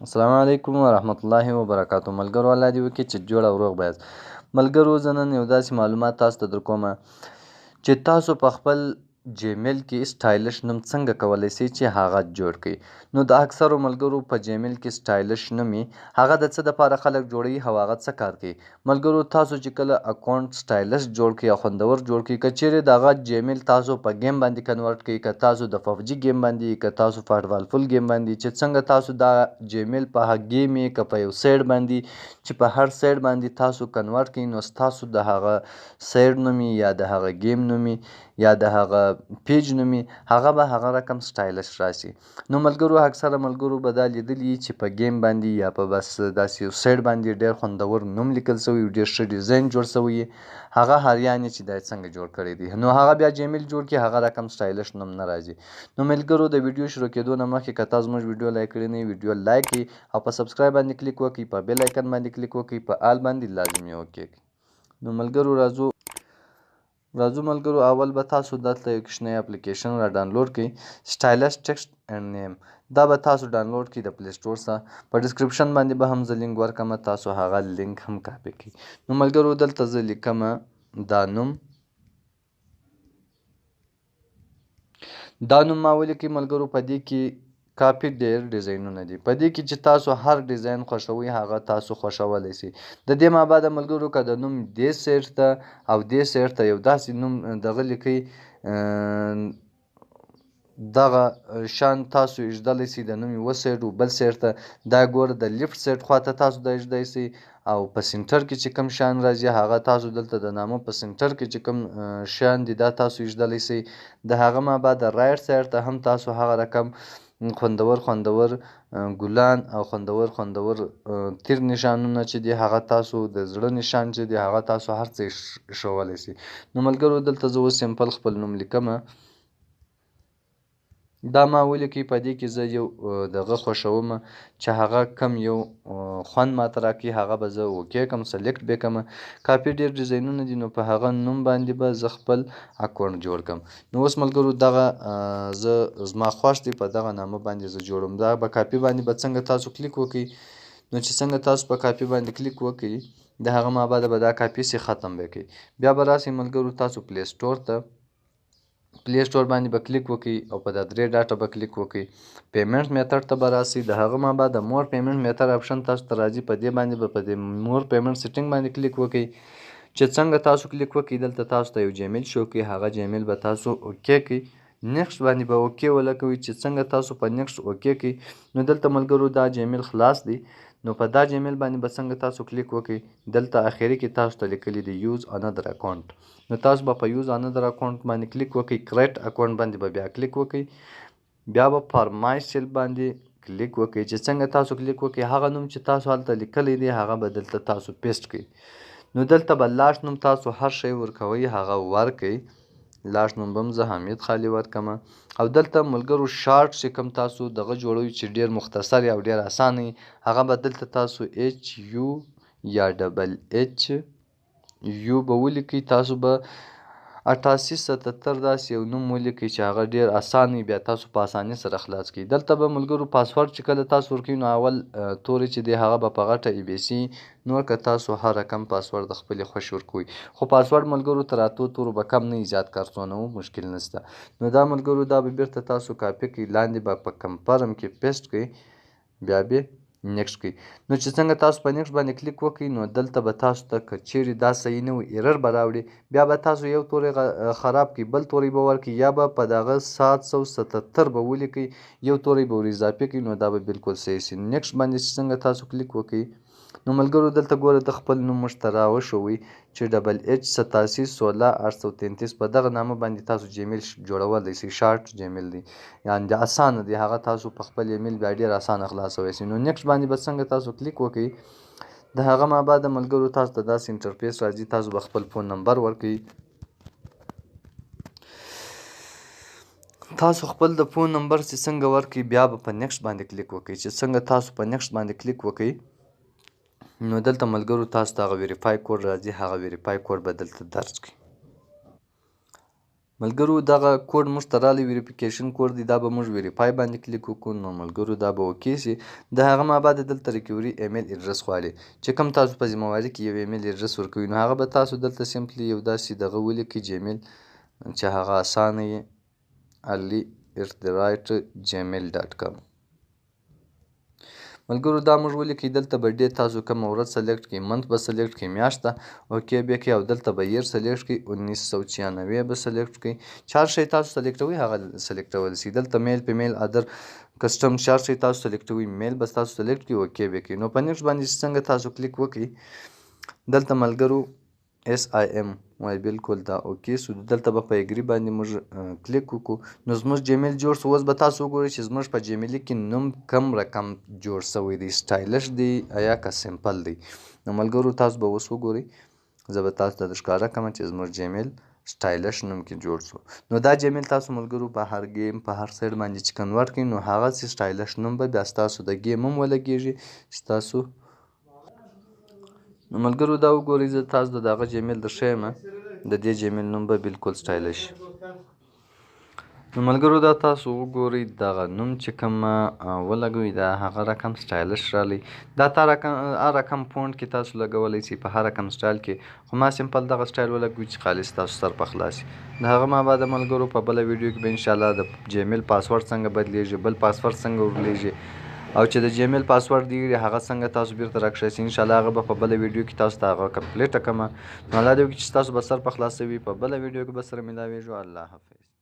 السلام علیکم ورحمت الله وبرکاتو. ملګرو الله دې وکړي چې جوړ او روغ به یاست. ملګرو زه نن یو داسې معلومات تاسو ته درکومه چې تاسو په خپل جیمیل کې سټایلش نوم څنګه کولی شئ چې هغه جوړ کړئ. نو د اکثرو ملګرو په جیمیل کې سټایلش نوم هغه د څه دپاره خلک جوړوي او هغه څه کار کوي. ملګرو تاسو چې کله اکاونټ سټایلش جوړ کړئ او خوندور جوړ کړئ، که چیرې د هغه جیمیل تاسو په گیم باندې کنورټ کړئ، که تاسو د پبجي گیم باندې، که تاسو فاټبال فول گیم باندې، چې څنګه تاسو دا جیمیل په هغه گیم که په یو سایډ باندې چې په هر سایډ باندې تاسو کنورټ کړئ، نو ستاسو د هغه سایډ نوم یا د هغه گیم نوم یا د هغه پیج نوم هغه به هغه رقم سټایلش راشي. نو ملګرو اکثره ملګرو به دا لیدلي چې په گیم باندې یا په بس داسې یو سایډ باندې ډېر خوندور نوم لیکل سوی، ډېر ښه ډیزاین جوړ سوی، هغه حیران چې دا څنګه جوړ کړی دی. نو هغه بیا جیمیل جوړ کړي، هغه رقم سټایلش نوم نه راځي. نو ملګرو د ویډیو شروع کېدو نه مخکې که تاسو زموږ ویډیو لایک کړی نه وي، ویډیو لایک کړئ او په سبسکرایب باندې کلیک وکړئ، په بیل آیکن باندې کلیک وکړئ، په آل باندې لازم یې وکړئ. نو ملګرو راځو ملګرو اول به تاسو دلته یو کوچنی اپلیکیشن را ډاونلوډ کړئ، سټایلش ټیکسټ اینډ نیم. دا به تاسو ډاونلوډ کړئ د پلی سټور څخه. په ډسکرپشن باندې به هم زه لینک ورکړم، تاسو هغه لینک هم کاپي کړئ. نو ملګرو دلته زه لیکم دا نوم ما ولیکئ. ملګرو په دې کې کافي ډېر ډیزاینونه دي، په دې کې چې تاسو هر ډیزاین خوښوئ هغه تاسو خوښولی شئ. د دې مابعده ملګرو که د نوم دې سایډ ته او دې سایډ ته یو داسې نوم دغه لیکئ، دغه شان تاسو ایږدلی شئ د نوم یوه سایډ و بل سایډ ته، دا ګوره د لیفټ سایډ خواته تاسو دا ایږدی شئ، او په سینټر کې چې کوم شیان راځي هغه تاسو دلته د نامه په سینټر کې چې کوم شیان دي دا تاسو ایږدلی شئ. د هغه مابعد رایټ سایډ ته هم تاسو هغه رقم خوندور ګلان او خوندور تیر نشانونه چې دي هغه تاسو د زړه نشان چې دی هغه تاسو هر څه ایښولی شئ. نو ملګرو دلته زه اوس سمپل خپل نوم لیکمه، دا ما ولیکئ. په دې کې زه یو دغه خوښوم چې هغه کم یو خوند ماته راکړي، هغه به زه اوکې کړم، سلیکټ به کړم. کافي ډېر ډیزاینونه دي، نو په هغه نوم باندې به زه خپل اکاونټ جوړ کړم. نو اوس ملګرو دغه زه زما خوښ دی، په دغه نامه باندې زه جوړوم. دا په کاپي باندې به څنګه تاسو کلیک وکړئ، نو چې څنګه تاسو په کاپي باندې کلیک وکړئ د هغه مابعده به دا کاپي سي ختم به کړئ. بیا به راسئ ملګرو تاسو پلی سټور باندې به کلیک وکړئ او په دا درې ډاټه به کلیک وکړئ. پیمنټ میتھډ ته به راسئ، د هغه مابعد مور پیمنټ میتھډ آپشن تاسو ته راځي، په دې باندې به په دې مور پیمنټ سیټینګ باندې کلیک وکړئ. چې څنګه تاسو کلیک وکړئ دلته تاسو ته یو جیمیل شو کوي، هغه جیمیل به تاسو اوکې کړئ. نیکسټ باندې به اوکې ولګوئ. چې څنګه تاسو په نیکسټ اوکې کړئ نو دلته ملګرو دا جیمیل خلاص دی. نو په دا جیمیل باندې به څنګه تاسو کلیک وکړئ، دلته اخري کې تاسو ته لیکلي دی یوز انادر اکاونټ، نو تاسو به په یوز انادر اکاونټ باندې کلیک وکړئ. کریټ اکاونټ باندې به بیا کلیک وکړئ، بیا به فار مای سیلف باندې کلیک وکړئ. چې څنګه تاسو کلیک وکړئ هغه نوم چې تاسو هلته لیکلی دی هغه به دلته تاسو پیسټ کړئ. نو دلته به لاست نوم تاسو هر شی ورکوئ هغه ورکړئ. لاست نوم به هم زه حمید خالي ورکړم. او دلته ملګرو شارټ چې کوم تاسو دغه جوړوئ چې ډېر مختصر او ډېر اسانه وي هغه به دلته تاسو ایچ یو یا ډبل ایچ یو به ولیکئ. تاسو به 8877 داسې یو نوم ولیکئ چې هغه ډېر اسان وي، بیا تاسو په اسانۍ سره خلاص کړئ. دلته به ملګرو پاسورډ چې کله تاسو ورکوئ نو اول توری چې دی هغه به په غټه ای بي سي، نور که تاسو هر رقم پاسورډ د خپلې خوښې ورکوئ، خو پاسورډ ملګرو تر 8 تورو به کم نه وي، زیات کار څونه و مشکل نشته. نو دا ملګرو دا به بیرته تاسو کاپي کړئ، لاندې به په کنفرم کې پیسټ کړئ، بیا به نیکسټ کړئ. نو چې څنګه تاسو په نیکسټ باندې کلیک وکړئ نو دلته به تاسو ته که چیرې دا صحیح نه وي ایرر به راوړي، بیا به تاسو یو توری خراب کړئ بل توری به ورکړئ، یا به په دغه 777 به ولیکئ یو توری به ور اضافه کړئ، نو دا به بالکل صحیح شي. نیکسټ باندې چې څنګه تاسو کلیک وکړئ نو ملګرو دلته ګوره د خپل نوم موږ ته راوښوئ چې ډبل ایچ 87 16 833 په دغه نامه باندې تاسو جیمیل جوړولی شئ. شارټ جیمیل دی یعنې د اسانه دی، هغه تاسو په خپل ایمیل بیا ډېر اسانه خلاصولی شئ. نو نیکسټ باندې به څنګه تاسو کلیک وکړئ د هغه مابعد ملګرو تاسو ته داسې انټرفیس راځي، تاسو به خپل فون نمبر ورکړئ. تاسو خپل د فون نمبر چې څنګه ورکړئ بیا به په نیکسټ باندې کلیک وکړئ. چې څنګه تاسو په نیکسټ باندې کلیک وکړئ نو دلته ملګرو تاسو ته هغه ویریفای کوډ راځي، هغه ویریفای کوډ به دلته درج کړئ. ملګرو دغه کوډ موږ ته رالی ویریفیکیشن کوډ دی، دا به موږ ویریفای باندې کلیک وکړو. نو ملګرو دا به اوکې سي. د هغه ما بعد دلته ریکوري ایمیل اډرس غواړي چې کوم تاسو په ذمواري کې یو ایمیل اډرس ورکوي، نو هغه به تاسو دلته سمپلی یو داسې دغه ولیکئ جیمیل چې هغه اسانه یې ali@gmail.com. ملګرو دا موږ ولیکئ. دلته به ډیټ تاسو کومه ورځ سلیکټ کړئ، منت به سلیکټ کړئ، میاشته اوکې به کړئ، او دلته به ییر سلیکټ کړئ 1996 به سلیکټ کړئ. چې هر شی تاسو سلیکټوئ هغه سلیکټولی شي. دلته میل فیمیل ادر کسټم چې هر شی تاسو سلیکټوئ میل به تاسو سلیکټ کړئ، اوکې به کړئ. نو په نیکسټ باندې څنګه تاسو کلیک وکړئ، دلته ملګرو SIM وای بالکل دا اوکې سو. دلته به په اګری باندې موږ کلیک وکړو. نو زموږ جیمیل جوړ سو. اوس به تاسو وګورئ چې زموږ په جیمیل کې نوم کم رقم جوړ سوی دی، سټایلش دی یا که سمپل دی. نو ملګرو تاسو به اوس وګورئ، زه به تاسو ته ښکاره کړم چې زموږ جیمیل سټایلش نوم کې جوړ سو. نو دا جیمیل تاسو ملګرو په هر گیم په هر سایډ باندې چې کنورټ کړئ، نو هغه سټایلش نوم به بیا ستاسو د گیم هم ولګیږي ستاسو. نو ملګرو دا وګورئ، زه تاسو ته د هغه جیمیل درښیم، د دې جیمیل نوم به بالکل سټایلش. نو ملګرو دا تاسو وګورئ دغه نوم چې کوم ولګوئ دا هغه رقم سټایلش رالی. دا هر رقم فونټ کې تاسو لګولی شئ په هر رقم سټایل کې، خو ما سمپل دغه سټایل ولګوئ چې خالص تاسو سر په خلاص. د هغه ما بعد ملګرو په بله ویډیو کې به انشاءالله د جیمیل پاسورډ څنګه بدلیږي، بل پاسورډ څنګه ورلیږي، او چې د جیمیل پاسورډ دی هغه څنګه تاسو بیرته راکښئ، انشاءالله هغه به په بله ویډیو کې تاسو ته هغه کمپلیټه کړمه. نو الله دې وکړي چې تاسو به سر په خلاصوي. په بله ویډیو کې به سره ملاویږو. الله حافظ.